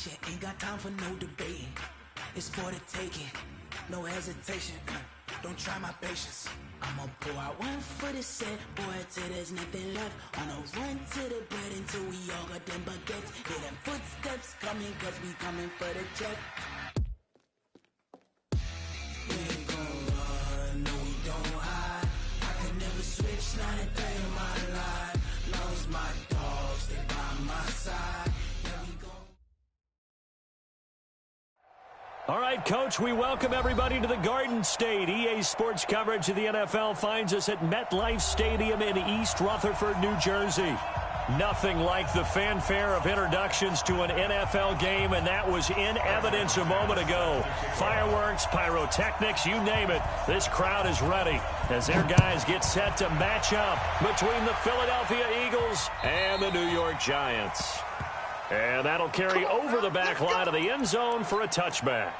patient, ain't got time for no debating. It's for the taking, no hesitation. Don't try my patience. I'ma pour out one for the set, boy, till there's nothing left. On a run to the bread until we all got them baguettes. Hear them footsteps coming, cause we coming for the check. We ain't gon' run, no we don't hide. I can never switch, not a day in my life. Long as my dogs, they by my side. All right, Coach, we welcome everybody to the Garden State. EA Sports coverage of the NFL finds us at MetLife Stadium in East Rutherford, New Jersey. Nothing like the fanfare of introductions to an NFL game, and that was in evidence a moment ago. Fireworks, pyrotechnics, you name it. This crowd is ready as their guys get set to match up between the Philadelphia Eagles and the New York Giants. And that'll carry over the back line of the end zone for a touchback.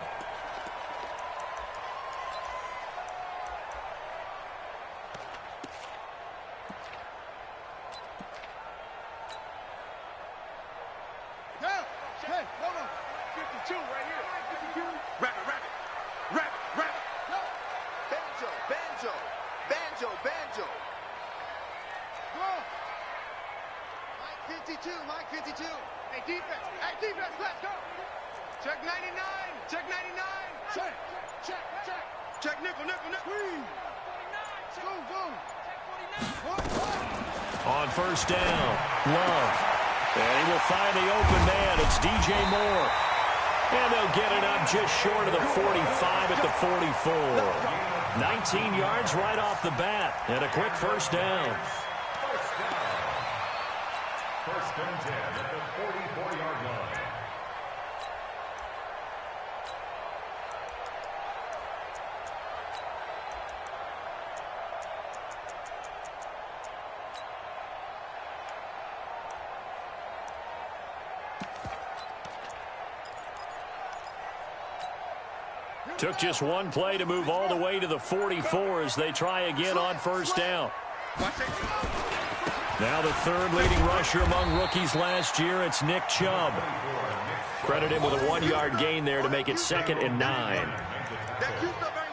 Hey, hold on. 52 right here. 52. Rabbit. Banjo. Go. Mike 52. Hey, defense, let's go. Check 99. Check nickel. Go. On first down, Love. And he will find the open man. It's DJ Moore. And they'll get it up just short of the 45 at the 44. 19 yards right off the bat. And a quick first down. First and 10 at the 44-yard line. Took just one play to move all the way to the 44 as they try again on first down. Now the third leading rusher among rookies last year, it's Nick Chubb. Credit him with a 1-yard gain there to make it 2nd and 9.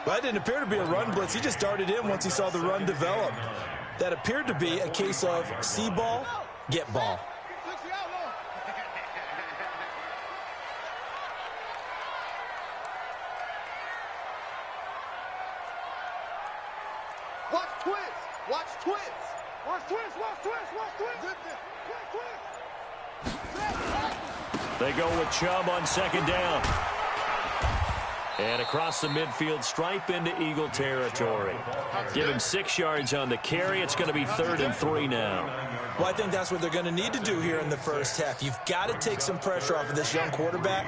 Well, that didn't appear to be a run blitz. He just darted in once he saw the run develop. That appeared to be a case of see ball, get ball. They go with Chubb on 2nd down. And across the midfield stripe into Eagle territory. Give him 6 yards on the carry. It's going to be 3rd and 3 now. Well, I think that's what they're going to need to do here in the first half. You've got to take some pressure off of this young quarterback,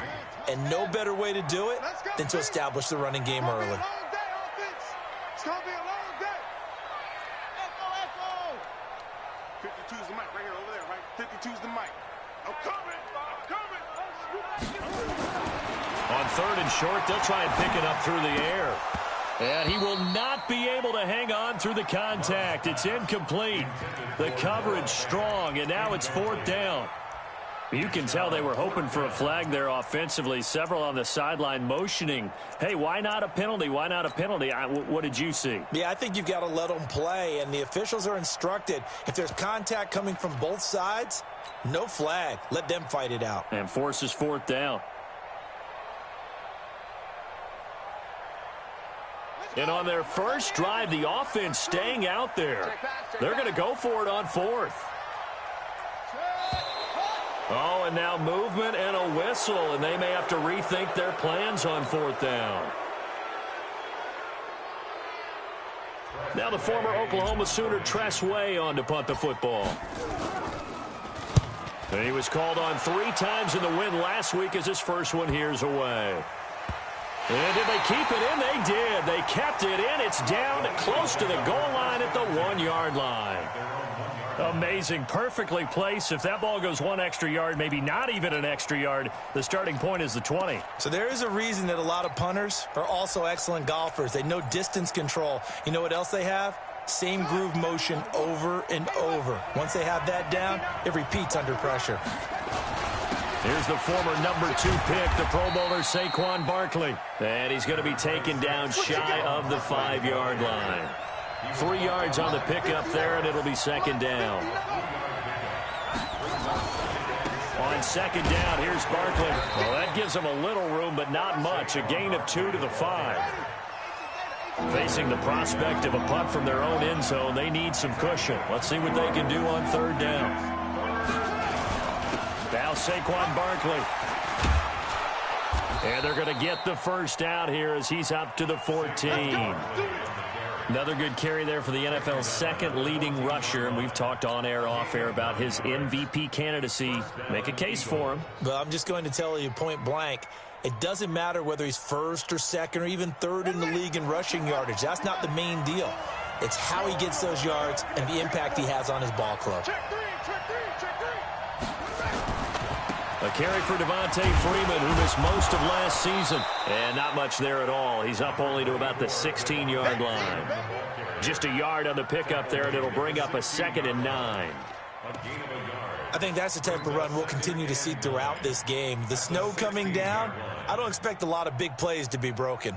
and no better way to do it than to establish the running game early. It's going to be a long day. Echo. 52's the mic right here over there, right? 52's the mic. I'm coming. On 3rd and short, they'll try and pick it up through the air. And he will not be able to hang on through the contact. It's incomplete. The coverage strong, and now it's 4th down. You can tell they were hoping for a flag there offensively. Several on the sideline motioning. Hey, why not a penalty? Why not a penalty? What did you see? Yeah, I think you've got to let them play, and the officials are instructed. If there's contact coming from both sides, no flag. Let them fight it out. And forces 4th down. And on their first drive, the offense staying out there. They're going to go for it on 4th. Oh, and now movement and a whistle, and they may have to rethink their plans on 4th down. Now the former Oklahoma Sooner Tress Way on to punt the football. And he was called on 3 times in the win last week as his first one here's away. And did they keep it in? They did. They kept it in. It's down close to the goal line at the 1-yard line. Amazing. Perfectly placed. If that ball goes 1 extra yard, maybe not even an extra yard, the starting point is the 20. So there is a reason that a lot of punters are also excellent golfers. They know distance control. You know what else they have? Same groove motion over and over. Once they have that down, it repeats under pressure. Here's the former number 2 pick, the Pro Bowler Saquon Barkley. And he's going to be taken down shy of the 5-yard line. 3 yards on the pickup there, and it'll be second down. On second down, here's Barkley. Well, that gives them a little room, but not much. A gain of 2 to the 5. Facing the prospect of a punt from their own end zone, they need some cushion. Let's see what they can do on third down. Now Saquon Barkley. And they're going to get the first out here as he's up to the 14. Another good carry there for the NFL's second leading rusher, and we've talked on air, off air about his MVP candidacy. Make a case for him. But I'm just going to tell you point blank, it doesn't matter whether he's first or second or even third in the league in rushing yardage. That's not the main deal. It's how he gets those yards and the impact he has on his ball club. A carry for Devontae Freeman, who missed most of last season. And not much there at all. He's up only to about the 16-yard line. Just a yard on the pickup there, and it'll bring up a 2nd and 9. I think that's the type of run we'll continue to see throughout this game. The snow coming down, I don't expect a lot of big plays to be broken.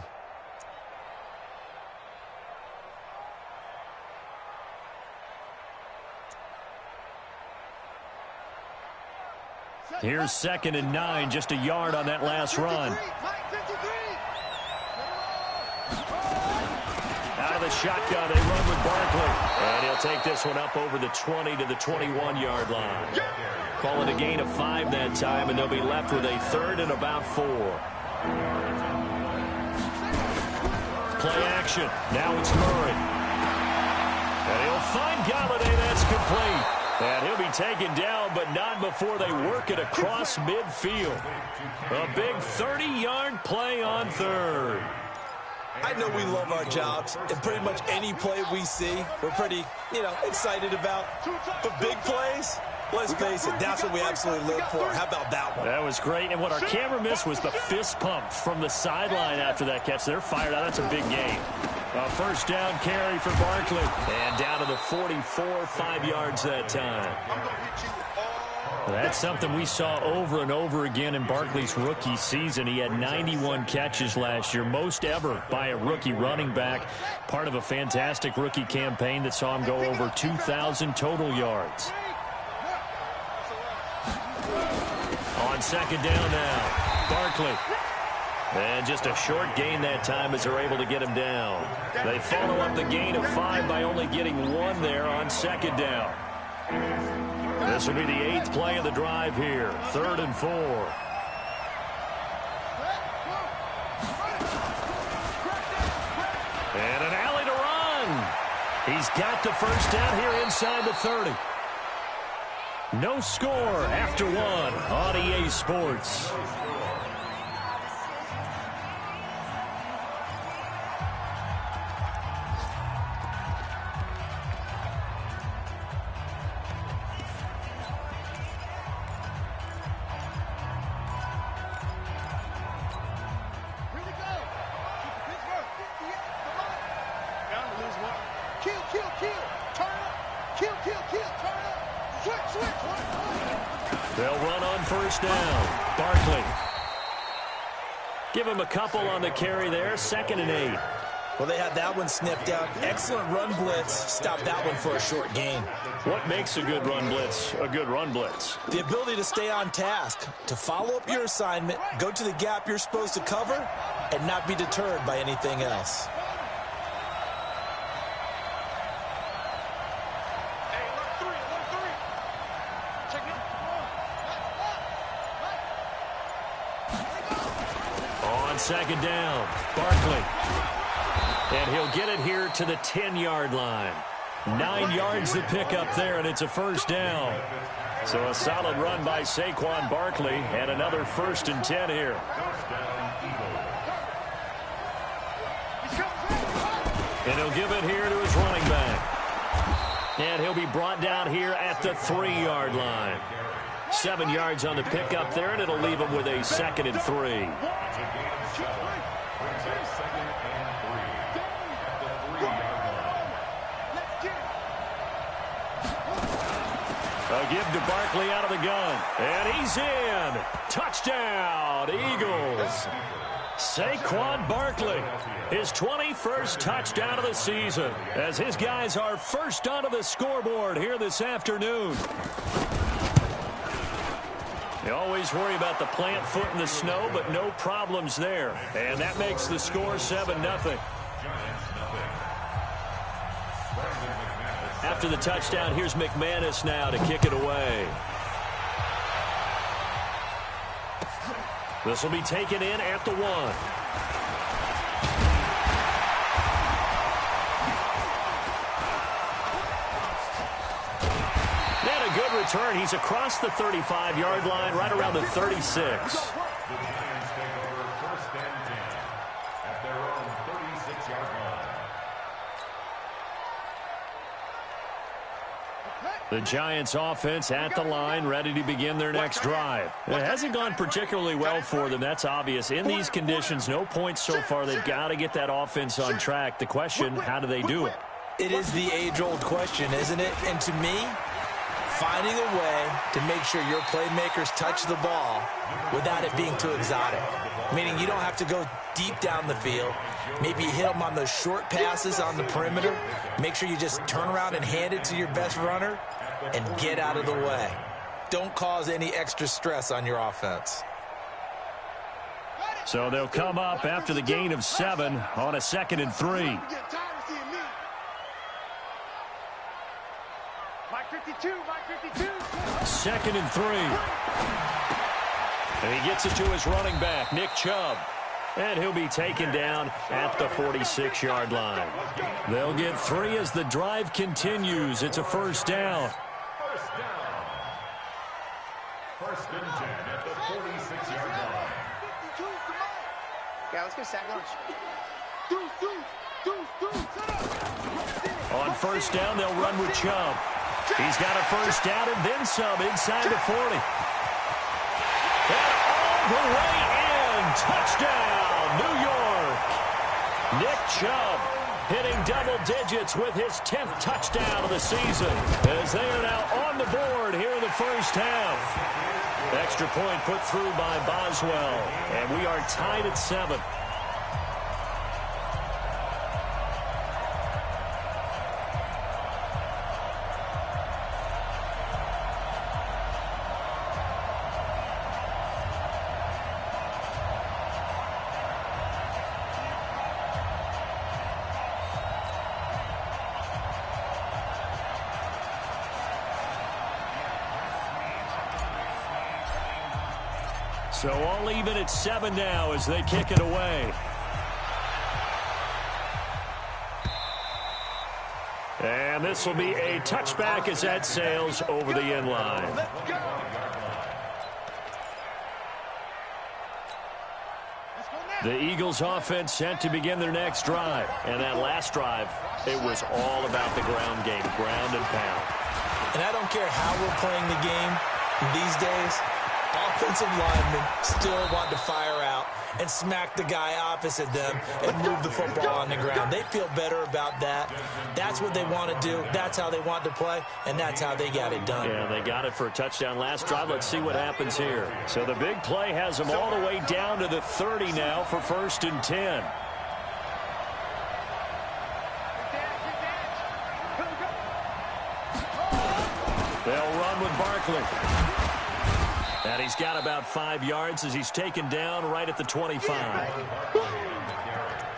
Here's 2nd and 9, just a yard on that last run. Out of the shotgun, they run with Barkley. And he'll take this one up over the 20 to the 21-yard line. Call it a gain of 5 that time, and they'll be left with a 3rd and about 4. Play action. Now it's Murray. And he'll find Galladay. That's complete. And he'll be taken down, but not before they work it across midfield. A big 30-yard play on third. I know we love our jobs, and pretty much any play we see, we're pretty, excited about. But big plays, let's face it, that's what we absolutely live for. How about that one? That was great, and what our camera missed was the fist pump from the sideline after that catch. They're fired out. That's a big game. A first down carry for Barkley. And down to the 44, 5 yards that time. That's something we saw over and over again in Barkley's rookie season. He had 91 catches last year, most ever by a rookie running back. Part of a fantastic rookie campaign that saw him go over 2,000 total yards. On second down now, Barkley. And just a short gain that time as they're able to get him down. They follow up the gain of 5 by only getting 1 there on second down. This will be the 8th play of the drive here. 3rd and 4. And an alley to run. He's got the first down here inside the 30. No score after 1 on EA Sports. They'll run on first down. Barkley. Give him a couple on the carry there. 2nd and 8. Well, they had that one snipped out. Excellent run blitz. Stop that one for a short gain. What makes a good run blitz a good run blitz? The ability to stay on task, to follow up your assignment, go to the gap you're supposed to cover, and not be deterred by anything else. On second down, Barkley. And he'll get it here to the 10-yard line. 9 yards to pick up there, and it's a first down. So a solid run by Saquon Barkley, and another 1st and 10 here. And he'll give it here to his running back. And he'll be brought down here at the 3-yard line. 7 yards on the pickup there, and it'll leave him with a 2nd and 3. A give to Barkley out of the gun. And he's in. Touchdown, Eagles. Saquon Barkley, his 21st touchdown of the season, as his guys are first onto the scoreboard here this afternoon. You always worry about the plant foot in the snow, but no problems there. And that makes the score 7-0. After the touchdown, here's McManus now to kick it away. This will be taken in at the 1. And a good return. He's across the 35-yard line, right around the 36. The Giants offense at the line, ready to begin their next drive. It hasn't gone particularly well for them. That's obvious. In these conditions, no points so far. They've got to get that offense on track. The question, how do they do it? It is the age-old question, isn't it? And to me, finding a way to make sure your playmakers touch the ball without it being too exotic. Meaning you don't have to go deep down the field. Maybe you hit them on those short passes on the perimeter. Make sure you just turn around and hand it to your best runner and get out of the way. Don't cause any extra stress on your offense. So they'll come up after the gain of 7 on a 2nd and 3. Mike 52, Mike 52. 2nd and 3. And he gets it to his running back, Nick Chubb. And he'll be taken down at the 46-yard line. They'll get 3 as the drive continues. It's a first down. First and 10 at the 46-yard line. Yeah, let's get sack lunch. On first down, they'll run with Chubb. He's got a first down and then some inside the 40. And all the way in. Touchdown, New York. Nick Chubb hitting double digits with his 10th touchdown of the season, as they are now on the board here in the first half. Extra point put through by Boswell, and we are tied at 7. So all even at 7 now as they kick it away. And this will be a touchback as that sails over the end line. The Eagles offense set to begin their next drive. And that last drive, it was all about the ground game, ground and pound. And I don't care how we're playing the game these days, offensive linemen still want to fire out and smack the guy opposite them and move the football on the ground. They feel better about that. That's what they want to do. That's how they want to play, and that's how they got it done. Yeah, they got it for a touchdown last drive. Let's see what happens here. So the big play has them all the way down to the 30 now for 1st and 10. They'll run with Barkley. And he's got about 5 yards as he's taken down right at the 25.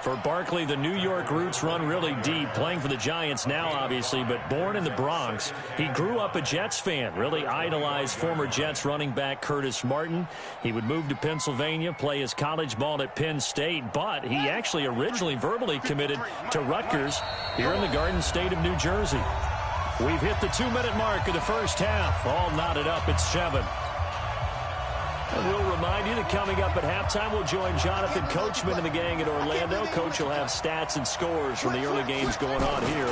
For Barkley, the New York roots run really deep, playing for the Giants now, obviously, but born in the Bronx. He grew up a Jets fan, really idolized former Jets running back Curtis Martin. He would move to Pennsylvania, play his college ball at Penn State, but he actually originally verbally committed to Rutgers here in the Garden State of New Jersey. We've hit the 2-minute mark of the first half, all knotted up at 7. And we'll remind you that coming up at halftime, we'll join Jonathan Coachman and the gang in Orlando. Coach will have stats and scores from the early games going on here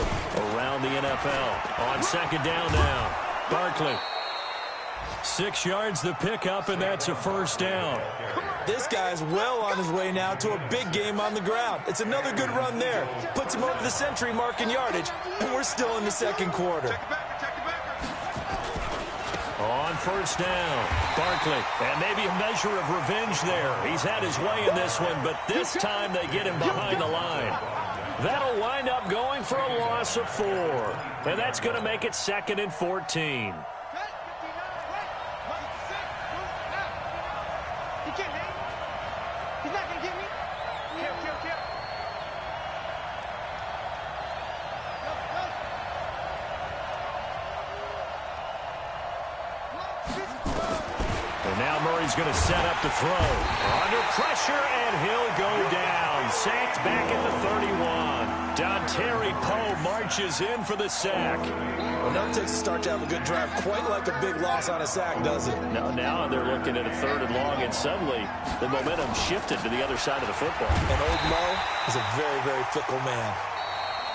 around the NFL. On 2nd down now, Barkley. 6 yards the pickup, and that's a first down. This guy's well on his way now to a big game on the ground. It's another good run there. Puts him over the century mark in yardage, and we're still in the 2nd quarter. On first down, Barkley. And maybe a measure of revenge there. He's had his way in this one, but this time they get him behind the line. That'll wind up going for a loss of 4. And that's going to make it 2nd and 14. He's going to set up to throw. Under pressure, and he'll go down. Sacked back at the 31. Dontari Poe marches in for the sack. Well, now it takes a start to have a good drive. Quite like a big loss on a sack, does it? Now they're looking at a 3rd and long, and suddenly the momentum shifted to the other side of the football. And Old Mo is a very, very fickle man.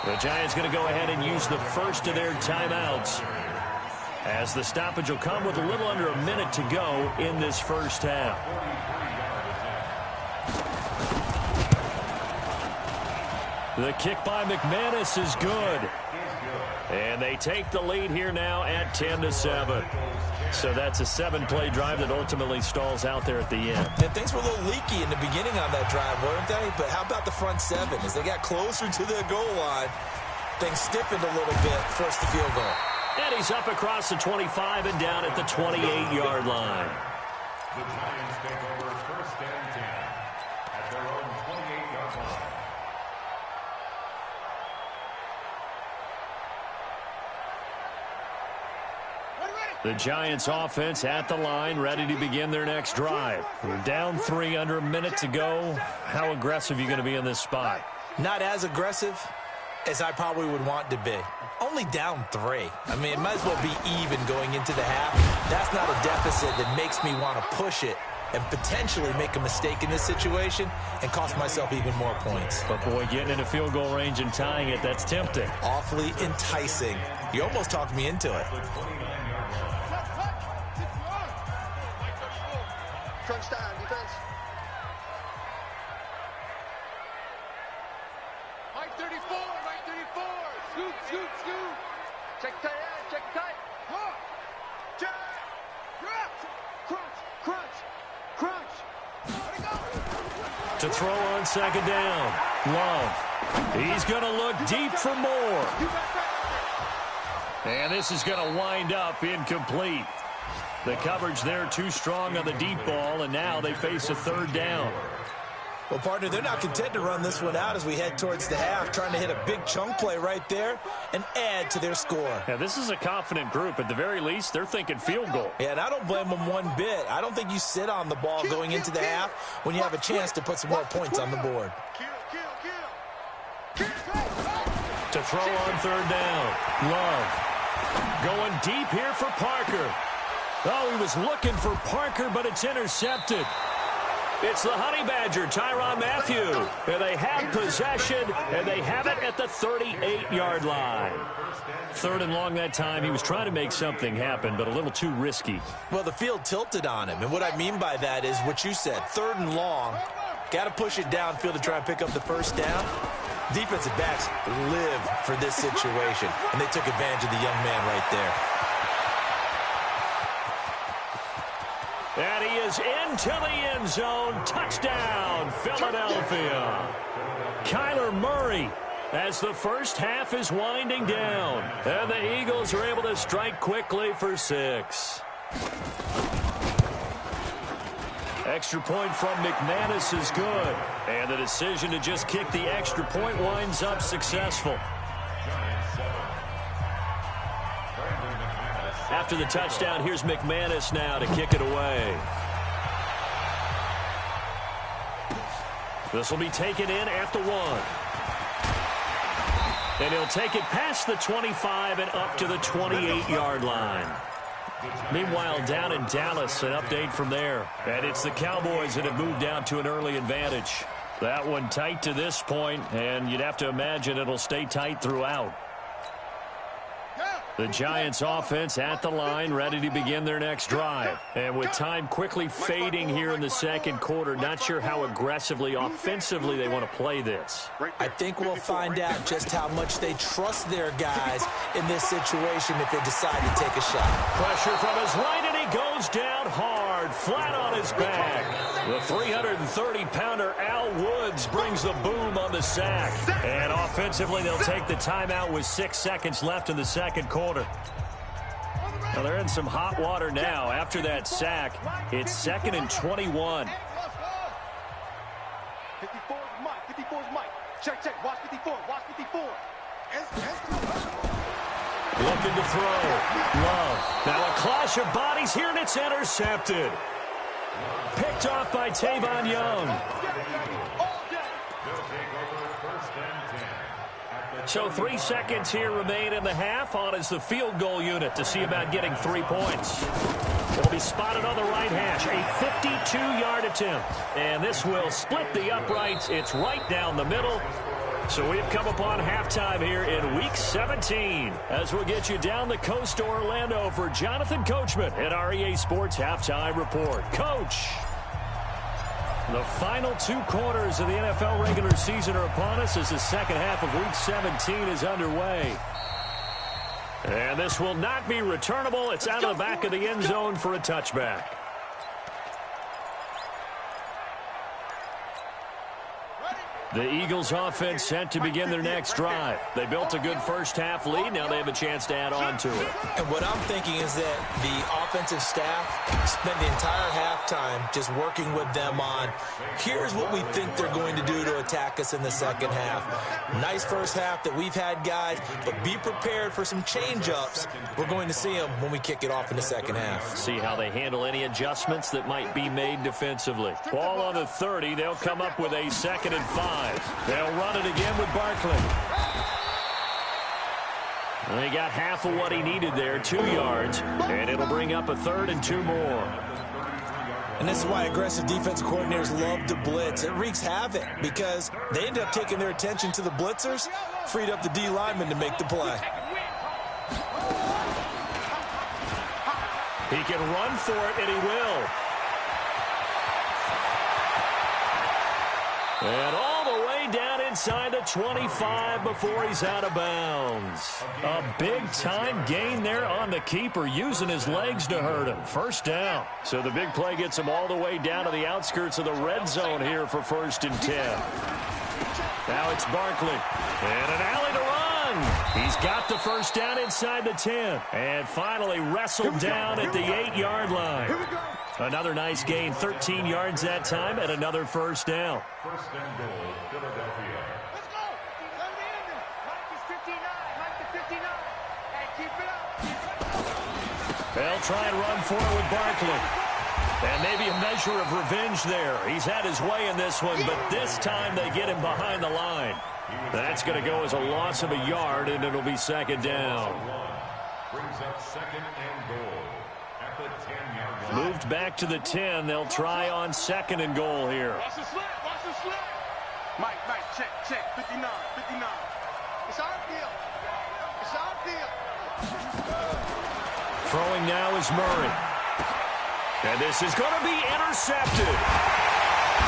The Giants going to go ahead and use the first of their timeouts, as the stoppage will come with a little under a minute to go in this first half. The kick by McManus is good. And they take the lead here now at 10-7. So that's a 7-play drive that ultimately stalls out there at the end. And things were a little leaky in the beginning on that drive, weren't they? But how about the front 7? As they got closer to the goal line, things stiffened a little bit, forced the field goal. And he's up across the 25 and down at the 28-yard line. The Giants take over 1st and 10 at their own 28-yard line. The Giants offense at the line, ready to begin their next drive. We're down 3, under a minute to go. How aggressive are you going to be in this spot? Not as aggressive as I probably would want to be. Only down 3. I mean, it might as well be even going into the half. That's not a deficit that makes me want to push it and potentially make a mistake in this situation and cost myself even more points. But, boy, getting into field goal range and tying it, that's tempting. Awfully enticing. You almost talked me into it. Crunch down, defense. Mike 34, Mike 34. Scoop, scoop, scoop. Check tight end, check tight. Check. Crunch, crunch, crunch. Let it go. To throw on 2nd down. Love. He's going to look deep for more. And this is going to wind up incomplete. The coverage there too strong on the deep ball, and now they face a 3rd down. Well, partner, they're not content to run this one out as we head towards the half, trying to hit a big chunk play right there and add to their score. Yeah, this is a confident group. At the very least, they're thinking field goal. Yeah, and I don't blame them one bit. I don't think you sit on the ball going into the half when you have a chance to put some more points on the board. To throw on 3rd down. Love. Going deep here for Parker. Oh, he was looking for Parker, but it's intercepted. It's the Honey Badger, Tyrann Mathieu. And they have possession, and they have it at the 38-yard line. 3rd and long that time. He was trying to make something happen, but a little too risky. Well, the field tilted on him, and what I mean by that is what you said. 3rd and long, got to push it downfield to try and pick up the 1st down. Defensive backs live for this situation, and they took advantage of the young man right there. And he is into the end zone. Touchdown, Philadelphia. Kyler Murray, as the first half is winding down. And the Eagles are able to strike quickly for 6. Extra point from McManus is good. And the decision to just kick the extra point winds up successful. After the touchdown, here's McManus now to kick it away. This will be taken in at the 1. And he'll take it past the 25 and up to the 28-yard line. Meanwhile, down in Dallas, an update from there. And it's the Cowboys that have moved down to an early advantage. That one tight to this point, and you'd have to imagine it'll stay tight throughout. The Giants offense at the line, ready to begin their next drive. And with time quickly fading here in the second quarter, not sure how aggressively, offensively they want to play this. I think we'll find out just how much they trust their guys in this situation if they decide to take a shot. Pressure from his right, and he goes down hard, flat on his back. The 330-pounder Al Woods brings the boom on the sack. And offensively, they'll take the timeout with 6 seconds left in the second quarter. Well, they're in some hot water now. After that sack, it's 2nd and 21. 54 is Mike. 54 is Mike. Check, check. Watch 54. Watch 54. Looking to throw. Love. Now a clash of bodies here, and it's intercepted. Picked off by Tavon Young. So 3 seconds here remain in the half. On is the field goal unit to see about getting 3 points. It'll be spotted on the right hash. A 52-yard attempt. And this will split the uprights. It's right down the middle. So we've come upon halftime here in Week 17. As we'll get you down the coast to Orlando for Jonathan Coachman at our EA Sports Halftime Report. Coach! The final 2 quarters of the NFL regular season are upon us as the second half of Week 17 is underway. And this will not be returnable. It's out of the back of the end zone for a touchback. The Eagles offense set to begin their next drive. They built a good first half lead. Now they have a chance to add on to it. And what I'm thinking is that the offensive staff spent the entire halftime just working with them on, here's what we think they're going to do to attack us in the second half. Nice first half that we've had, guys, but be prepared for some change-ups. We're going to see them when we kick it off in the second half. See how they handle any adjustments that might be made defensively. Ball on the 30. They'll come up with a 2nd and 5. They'll run it again with Barkley. They got half of what he needed there, 2 yards, and it'll bring up a 3rd and 2 more. And this is why aggressive defensive coordinators love to blitz. It wreaks havoc because they end up taking their attention to the blitzers, freed up the D lineman to make the play. He can run for it, and he will. And all the way down inside the 25 before he's out of bounds. A big-time gain there on the keeper, using his legs to hurt him. First down. So the big play gets him all the way down to the outskirts of the red zone here for 1st and 10. Now it's Barkley. And an alley to run. He's got the first down inside the 10. And finally wrestled down at the 8-yard line. Another nice gain, 13 yards that time, and another first down. 1st and goal, Philadelphia. Let's go. Mike is 59. Mike is 59. Hey, keep it up. They'll try and run for it with Barkley. And maybe a measure of revenge there. He's had his way in this one, but this time they get him behind the line. That's going to go as a loss of a yard, and it'll be 2nd down. Brings up 2nd and goal at the 10-yard line. Moved back to the 10. They'll try on 2nd and goal here. Watch the slip. Watch the slip. Mike, check, check. 59, 59. It's our deal. It's our deal. Throwing now is Murray. And this is going to be intercepted.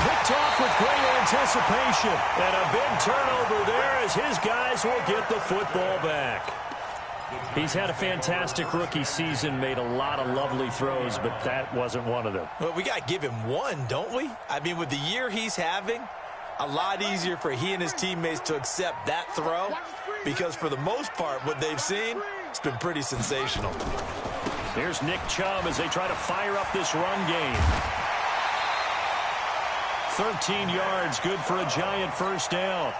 Picked off with great anticipation. And a big turnover there as his guys will get the football back. He's had a fantastic rookie season, made a lot of lovely throws, but that wasn't one of them. Well, we got to give him one, don't we? I mean, with the year he's having, a lot easier for he and his teammates to accept that throw because for the most part, what they've seen, it's been pretty sensational. Here's Nick Chubb as they try to fire up this run game. 13 yards, good for a Giant first down.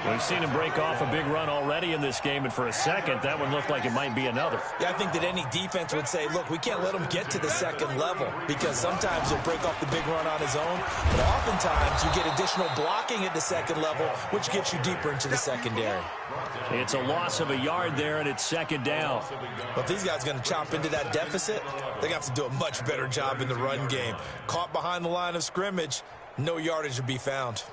We've seen him break off a big run already in this game, and for a second, that one looked like it might be another. Yeah, I think that any defense would say, look, we can't let him get to the second level because sometimes he'll break off the big run on his own, but oftentimes you get additional blocking at the second level, which gets you deeper into the secondary. It's a loss of a yard there, and it's 2nd down. But if these guys are going to chop into that deficit, they have to do a much better job in the run game. Caught behind the line of scrimmage, no yardage to be found.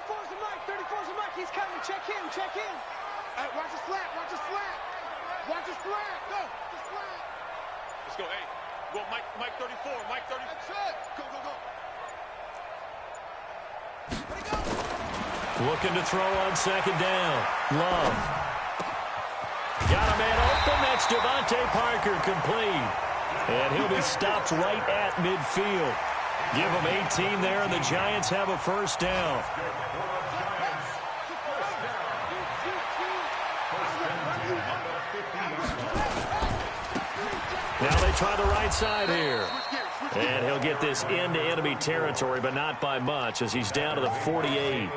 34's the mic. 34's the mic. He's coming. Check him. Check him. Watch his flat. Watch his flat. Watch his flat. Go. His flat. Let's go. Hey. Go, Mike 34. Mike 34. That's it. Go, go, go. Ready, go. Looking to throw on second down. Love. Got a man open. That's Devontae Parker, complete. And he'll be stopped right at midfield. Give him 18 there, and the Giants have a first down. Now they try the right side here. And he'll get this into enemy territory, but not by much, as he's down to the 48.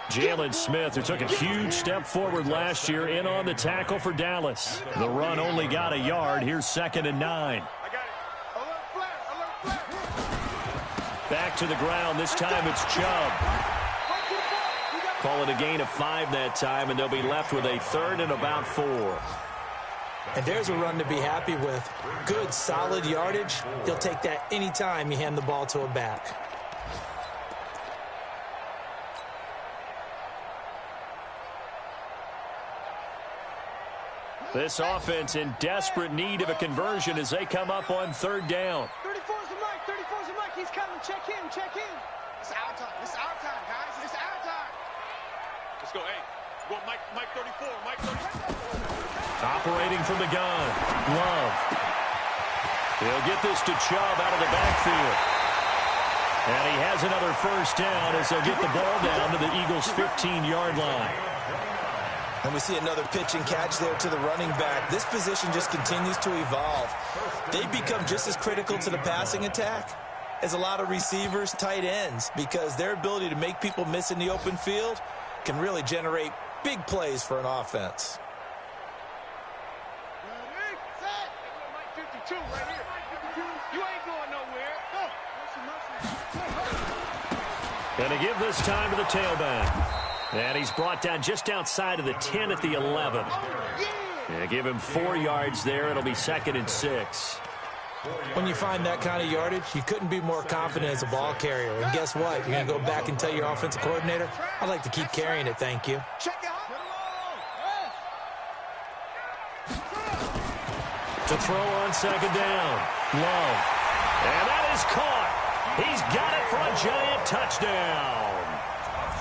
Jalen Smith, who took a huge step forward last year, in on the tackle for Dallas. The run only got a yard. Here's 2nd and 9. Back to the ground. This time it's Chubb. Call it a gain of 5 that time, and they'll be left with a 3rd and about 4. And there's a run to be happy with. Good, solid yardage. He'll take that anytime you hand the ball to a back. This offense in desperate need of a conversion as they come up on 3rd down. 34's the mic. 34's the mic. He's coming. Check him. Check him. It's our time. It's our time, guys. It's our time. Let's go. Hey. Go, Mike 34. Mike 34. Operating from the gun. Love. He'll get this to Chubb out of the backfield. And he has another first down as they'll get the ball down to the Eagles' 15-yard line. And we see another pitch and catch there to the running back. This position just continues to evolve. They become just as critical to the passing attack as a lot of receivers, tight ends, because their ability to make people miss in the open field can really generate big plays for an offense. Mike 52 right here. You ain't going nowhere. Go. And to give this time to the tailback. And he's brought down just outside of the 10 at the 11. Yeah, give him 4 yards there. It'll be 2nd and 6. When you find that kind of yardage, you couldn't be more confident as a ball carrier. And guess what? You're going to go back and tell your offensive coordinator, I'd like to keep carrying it, thank you. Check it out. To throw on 2nd down. Love. And that is caught. He's got it for a Giant touchdown.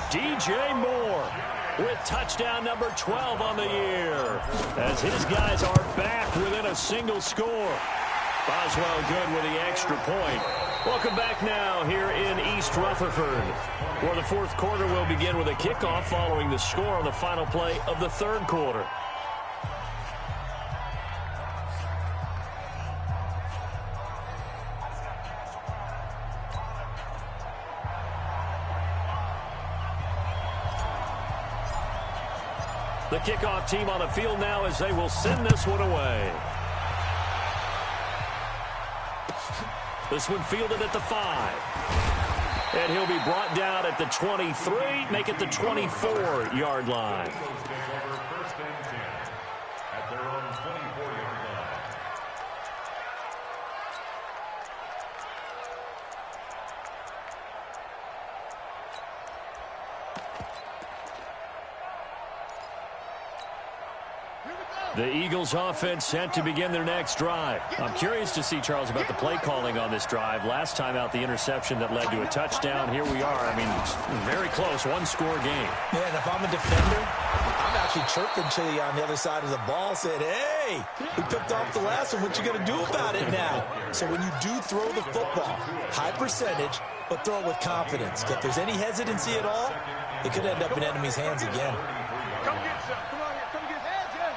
DJ Moore with touchdown number 12 on the year, as his guys are back within a single score. Boswell good with the extra point. Welcome back now here in East Rutherford, where the 4th quarter will begin with a kickoff following the score on the final play of the 3rd quarter. The kickoff team on the field now as they will send this one away. This one fielded at the 5. And he'll be brought down at the 23, make it the 24-yard line. The Eagles offense set to begin their next drive. I'm curious to see, Charles, about the play calling on this drive. Last time out, the interception that led to a touchdown. Here we are. I mean, very close, one-score game. Yeah, and if I'm a defender, I'm actually chirping Chili on the other side of the ball, saying, hey, we picked off the last one. What you going to do about it now? So when you do throw the football, high percentage, but throw it with confidence. If there's any hesitancy at all, it could end up in enemy's hands again. Come get some. Come on here. Come get heads, yeah.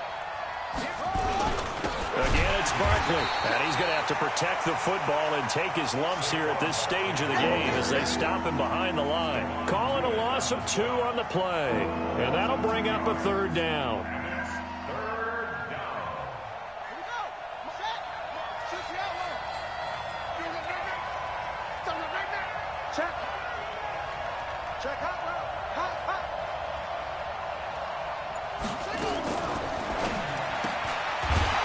Again, it's Barkley, and he's going to have to protect the football and take his lumps here at this stage of the game as they stop him behind the line. Calling a loss of 2 on the play, and that'll bring up a 3rd down. Check hot route. Hot.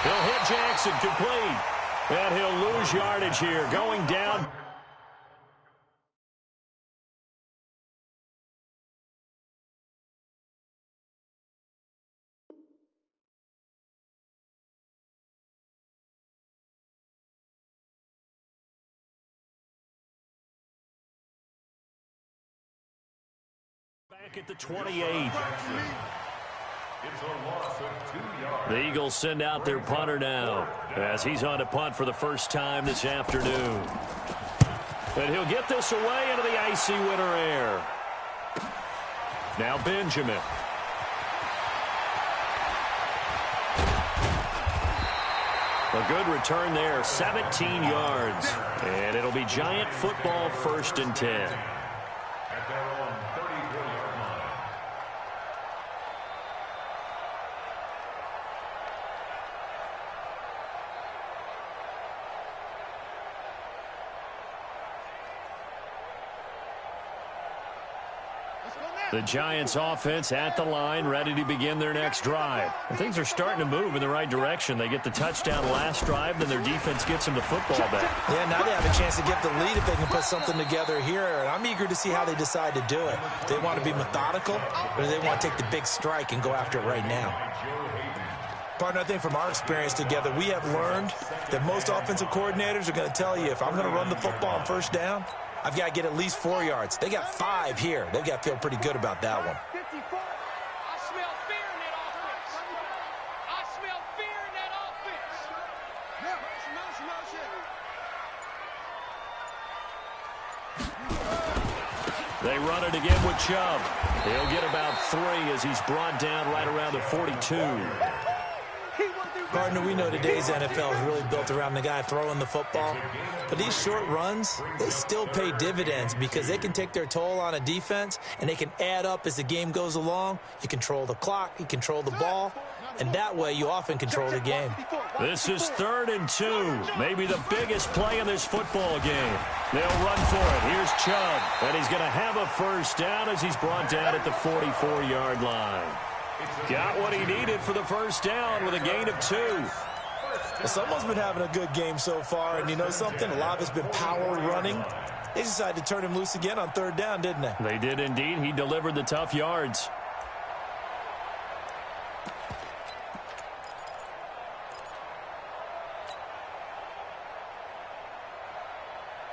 He'll hit Jackson, complete. And he'll lose yardage here, going down back at the 28. It's a loss of 2 yards. The Eagles send out their punter now as he's on to punt for the first time this afternoon. And he'll get this away into the icy winter air. Now Benjamin. A good return there, 17 yards. And it'll be Giant football, 1st and 10. At their own 34-yard line. The Giants offense at the line, ready to begin their next drive. And things are starting to move in the right direction. They get the touchdown last drive, then their defense gets them the football back. Yeah, now they have a chance to get the lead if they can put something together here. And I'm eager to see how they decide to do it. Do they want to be methodical, or do they want to take the big strike and go after it right now? Partner, I think from our experience together, we have learned that most offensive coordinators are going to tell you, if I'm going to run the football on 1st down, I've got to get at least 4 yards. They got 5 here. They've got to feel pretty good about that one. 54. I smell fear in that offense. I smell fear in that offense. They run it again with Chubb. He'll get about 3 as he's brought down right around the 42. Partner, we know today's NFL is really built around the guy throwing the football. But these short runs, they still pay dividends because they can take their toll on a defense and they can add up as the game goes along. You control the clock, you control the ball, and that way you often control the game. This is 3rd and 2. Maybe the biggest play in this football game. They'll run for it. Here's Chubb, and he's going to have a 1st down as he's brought down at the 44-yard line. Got what he needed for the 1st down with a gain of 2. Well, someone's been having a good game so far, and you know something? A lot of it's been power running. They decided to turn him loose again on 3rd down, didn't they? They did indeed. He delivered the tough yards.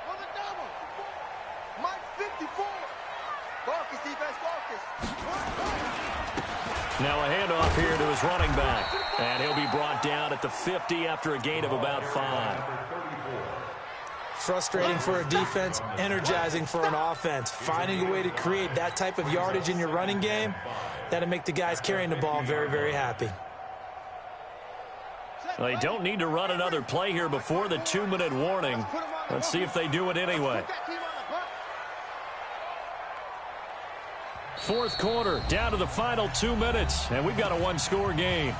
On the double. Mike 54. Marcus, defense, Marcus. Now a handoff here to his running back. And he'll be brought down at the 50 after a gain of about 5. Frustrating for a defense, energizing for an offense. Finding a way to create that type of yardage in your running game, that'll make the guys carrying the ball very, very happy. They don't need to run another play here before the 2-minute warning. Let's see if they do it anyway. 4th quarter, down to the final 2 minutes, and we've got a 1-score game.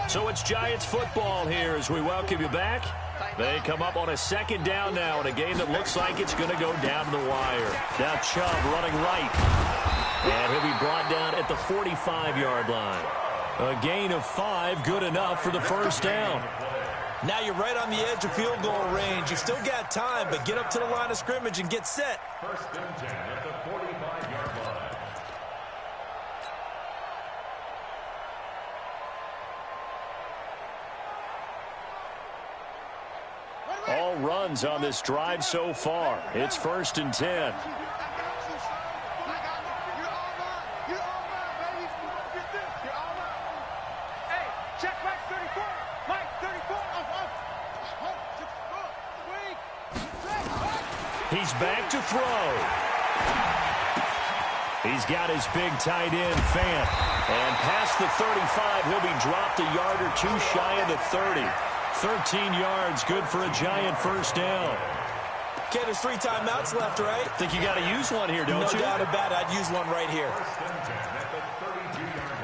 So it's Giants football here as we welcome you back. They come up on a 2nd down now in a game that looks like it's going to go down to the wire. Now Chubb running right. And he'll be brought down at the 45-yard line. A gain of 5, good enough for the 1st down. Now you're right on the edge of field goal range. You've still got time, but get up to the line of scrimmage and get set. 1st and 10 at the 45-yard line. All runs on this drive so far. It's 1st and 10. Check Mike 34. Mike 34. He's back to throw. He's got his big tight end, Fant. And past the 35, he'll be dropped a yard or 2 shy of the 30. 13 yards, good for a Giant 1st down. Okay, there's 3 timeouts left, right? Think you got to use one here, don't you? No doubt about it. I'd use one right here. 1st and 10 at the 32-yard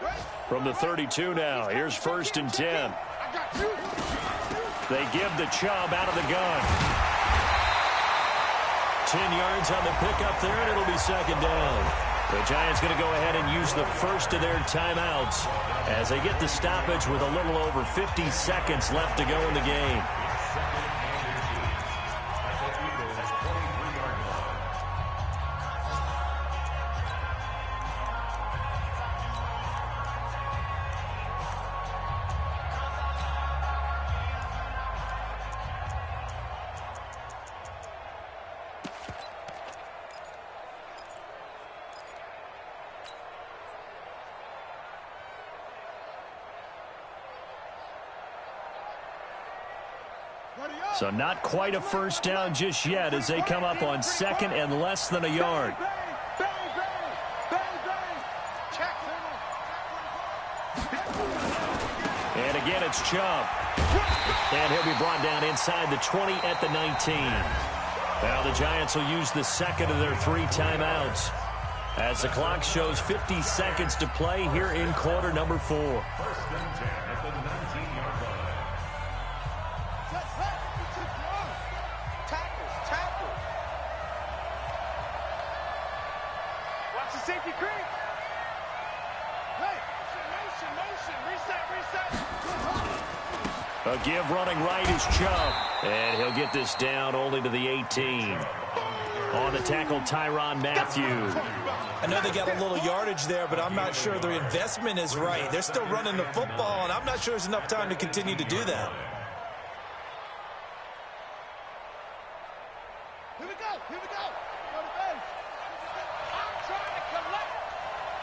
line. From the 32 now, here's 1st and 10. They give the Chubb out of the gun. 10 yards on the pickup there, and it'll be 2nd down. The Giants going to go ahead and use the first of their timeouts as they get the stoppage with a little over 50 seconds left to go in the game. So not quite a first down just yet as they come up on second and less than a yard. And again, it's Chubb. And he'll be brought down inside the 20 at the 19. Now the Giants will use the second of their 3 timeouts as the clock shows 50 seconds to play here in quarter number 4. First and 10 at the 19-yard line. Watch the safety creep. Hey, motion, reset. A give running right is Chubb. And he'll get this down only to the 18. On the tackle, Tyrann Mathieu. I know they got a little yardage there, but I'm not sure their investment is right. They're still running the football, and I'm not sure there's enough time to continue to do that. Here we go. Go to base. I'm trying to collect.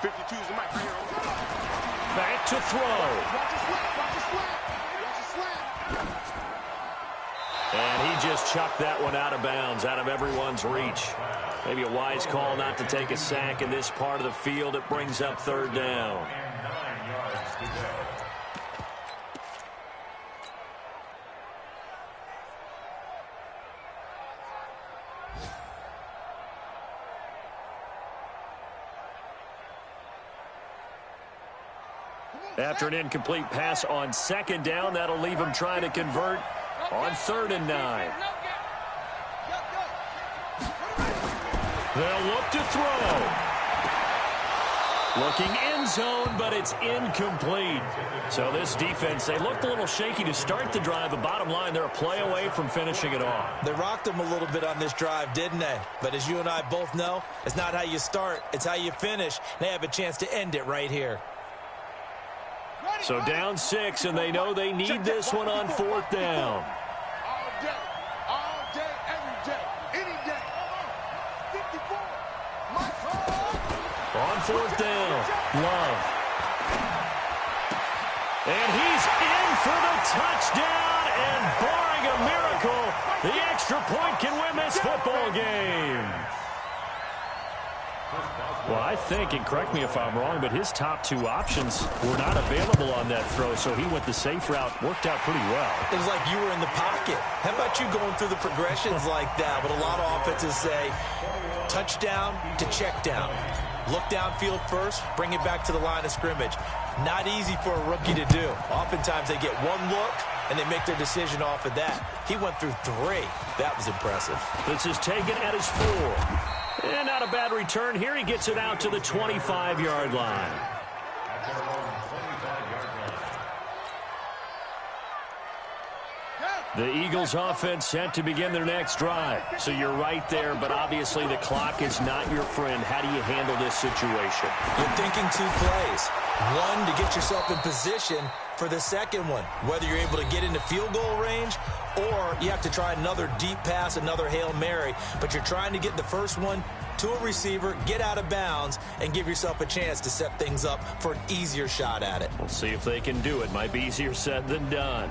52 is the mic right here. Back to throw. Watch it slap. And he just chucked that one out of bounds, out of everyone's reach. Maybe a wise call not to take a sack in this part of the field. It brings up third down. And 9 yards to go. After an incomplete pass on second down, that'll leave him trying to convert on 3rd and 9. They'll look to throw. Looking end zone, but it's incomplete. So this defense, they looked a little shaky to start the drive, but bottom line, they're a play away from finishing it off. They rocked them a little bit on this drive, didn't they? But as you and I both know, it's not how you start, it's how you finish. They have a chance to end it right here. So down 6, and they know they need this one on 4th down. All day, every day, any day. 54. On 4th down, Love. And he's in for the touchdown, and barring a miracle, the extra point can win this football game. Well, I think, and correct me if I'm wrong, but his top 2 options were not available on that throw, so he went the safe route. Worked out pretty well. It was like you were in the pocket. How about you going through the progressions like that? But a lot of offenses say touchdown to check down. Look downfield first, bring it back to the line of scrimmage. Not easy for a rookie to do. Oftentimes they get one look, and they make their decision off of that. He went through 3. That was impressive. This is taken at his 4. And not a bad return. Here he gets it out to the 25-yard line. At their own 25-yard line. The Eagles offense set to begin their next drive. So you're right there, but obviously the clock is not your friend. How do you handle this situation? You're thinking 2 plays. One, to get yourself in position for the second one, whether you're able to get into field goal range or you have to try another deep pass, another Hail Mary, but you're trying to get the first one to a receiver, get out of bounds, and give yourself a chance to set things up for an easier shot at it. We'll see if they can do it. Might be easier said than done.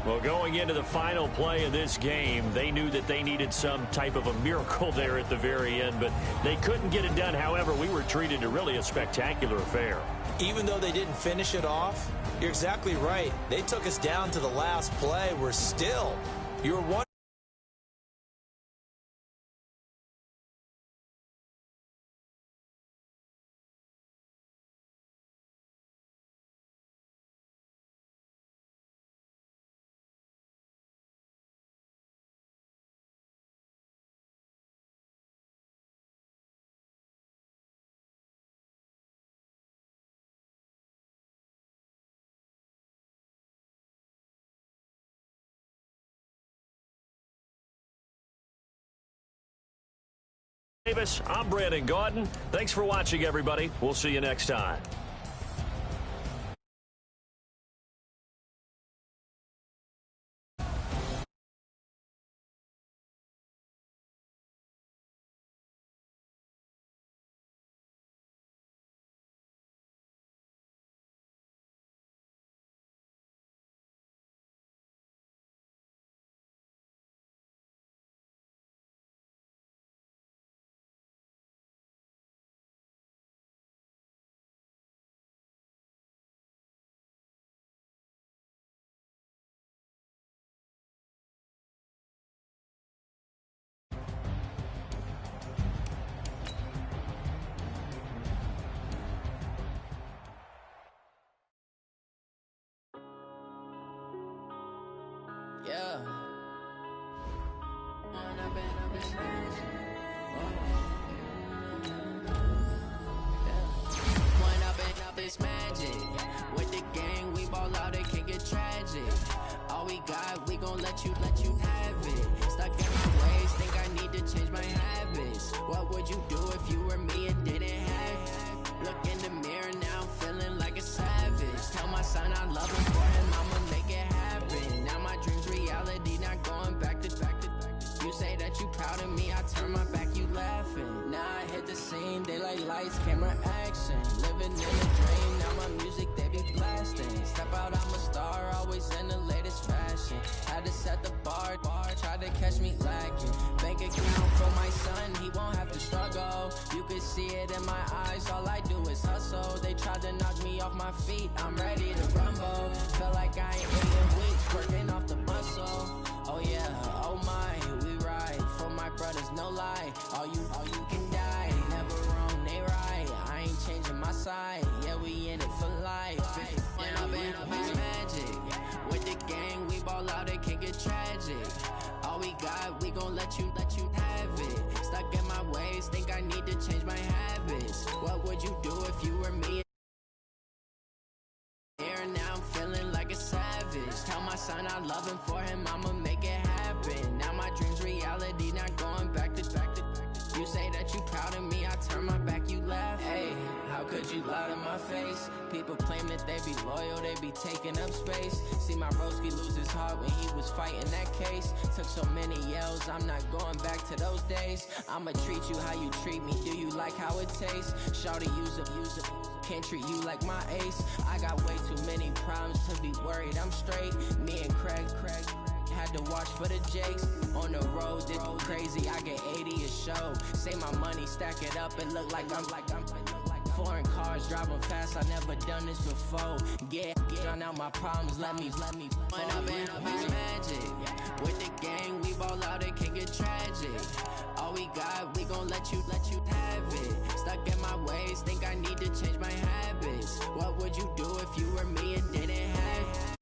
Well, going into the final play of this game, they knew that they needed some type of a miracle there at the very end, but they couldn't get it done. However, we were treated to really a spectacular affair. Even though they didn't finish it off, you're exactly right. They took us down to the last play. We're still, you're one. Davis, I'm Brandon Gaudin. Thanks for watching, everybody. We'll see you next time. Yeah. It's magic. With the gang, we ball out, it can get tragic. All we got, we gon' let you have it. Stuck in my ways, think I need to change my habits. What would you do if you were me and didn't have it? Look in the mirror now, I'm feeling like a savage. Tell my son I love him for him, I'ma make it happen. Now my dream's reality, not going back to. You say that you proud of me, I turn my back, you laughing. Now I hit the scene, they like lights, camera, action. Living in a dream, now my music, they be blasting. Step out, I'm a star, always in the latest fashion. Had to set the bar, try to catch me lacking. Bank account for my son, he won't have to struggle. You can see it in my eyes, all I do is hustle. They tried to knock me off my feet, I'm ready to rumble. Feel like I ain't in weeks, working off the muscle. Oh yeah, oh my, we ride for my brothers, no lie. All you can die, never wrong, they right. I ain't changing my side, yeah, we in it for life. Yeah, I've been magic. With the gang, we ball out, it can get tragic. All we got, we gon' let you have it. Stuck in my ways, think I need to change my habits. What would you do if you were me? Now I'm feeling like a savage. Tell my son I love him, for him I'ma make it happen. Now my dream's reality, not going back to. You say that you proud of me, I turn my back, you laugh. Hey, how could you lie to my face? People claim that they be loyal, they be taking up space. See my broski lose his heart when he was fighting that case. Took so many yells, I'm not going back to those days. I'ma treat you how you treat me, do you like how it tastes? Shawty, use it, can't treat you like my ace. I got way too many problems to be worried, I'm straight. Me and Craig had to watch for the Jakes. On the road, this crazy, I get 80 a show. Say my money, stack it up, it look like I'm foreign cars, driving fast, I never done this before. Drown out my problems, let me When I've been magic. With the gang, we ball out, it can get tragic. All we got, we gon' let you have it. Stuck in my ways, think I need to change my habits. What would you do if you were me and didn't have it?